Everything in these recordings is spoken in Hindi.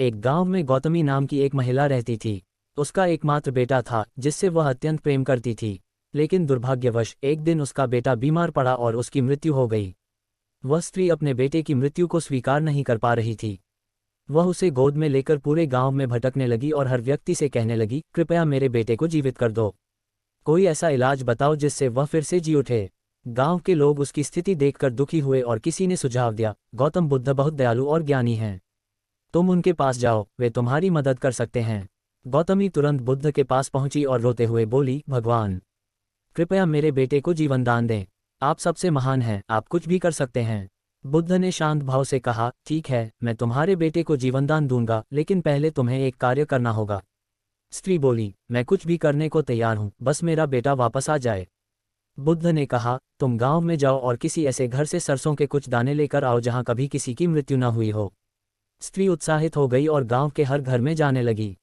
एक गांव में गौतमी नाम की एक महिला रहती थी। उसका एकमात्र बेटा था जिससे वह अत्यंत प्रेम करती थी। लेकिन दुर्भाग्यवश एक दिन उसका बेटा बीमार पड़ा और उसकी मृत्यु हो गई। वह स्त्री अपने बेटे की मृत्यु को स्वीकार नहीं कर पा रही थी। वह उसे गोद में लेकर पूरे गांव में भटकने लगी और हर व्यक्ति से कहने लगी, कृपया मेरे बेटे को जीवित कर दो। कोई ऐसा इलाज बताओ जिससे वह फिर से जी उठे। गांव के लोग उसकी स्थिति देखकर दुखी हुए और किसी ने सुझाव दिया, गौतम बुद्ध बहुत दयालु और ज्ञानी हैं। तुम उनके पास जाओ, वे तुम्हारी मदद कर सकते हैं। गौतमी तुरंत बुद्ध के पास पहुंची और रोते हुए बोली, भगवान, कृपया मेरे बेटे को जीवन दान दें। आप सबसे महान हैं, आप कुछ भी कर सकते हैं। बुद्ध ने शांत भाव से कहा, ठीक है, मैं तुम्हारे बेटे को जीवनदान दूंगा, लेकिन पहले तुम्हें एक कार्य करना होगा। स्त्री बोली, मैं कुछ भी करने को तैयार हूं, बस मेरा बेटा वापस आ जाए। बुद्ध ने कहा, तुम गांव में जाओ और किसी ऐसे घर से सरसों के कुछ दाने लेकर आओ जहां कभी किसी की मृत्यु न हुई हो। स्त्री उत्साहित हो गई और गांव के हर घर में जाने लगी।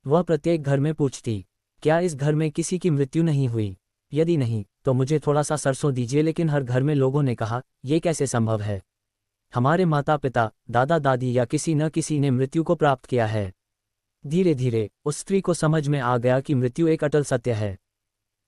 वह प्रत्येक घर में पूछती, क्या इस घर में किसी की मृत्यु नहीं हुई? यदि नहीं, तो मुझे थोड़ा सा सरसों दीजिए। लेकिन हर घर में लोगों ने कहा, ये कैसे संभव है? हमारे माता पिता, दादा दादी या किसी न किसी ने मृत्यु को प्राप्त किया है। धीरे धीरे उस स्त्री को समझ में आ गया कि मृत्यु एक अटल सत्य है।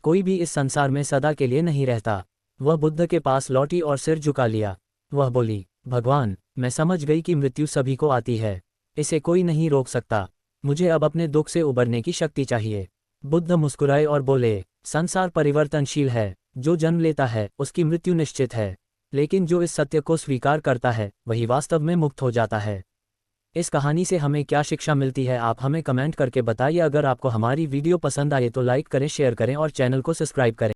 कोई भी इस संसार में सदा के लिए नहीं रहता। वह बुद्ध के पास लौटी और सिर झुका लिया। वह बोली, भगवान, मैं समझ गई कि मृत्यु सभी को आती है। इसे कोई नहीं रोक सकता। मुझे अब अपने दुख से उबरने की शक्ति चाहिए। बुद्ध मुस्कुराए और बोले, संसार परिवर्तनशील है। जो जन्म लेता है उसकी मृत्यु निश्चित है, लेकिन जो इस सत्य को स्वीकार करता है वही वास्तव में मुक्त हो जाता है। इस कहानी से हमें क्या शिक्षा मिलती है, आप हमें कमेंट करके बताइए। अगर आपको हमारी वीडियो पसंद आए तो लाइक करें, शेयर करें और चैनल को सब्सक्राइब करें।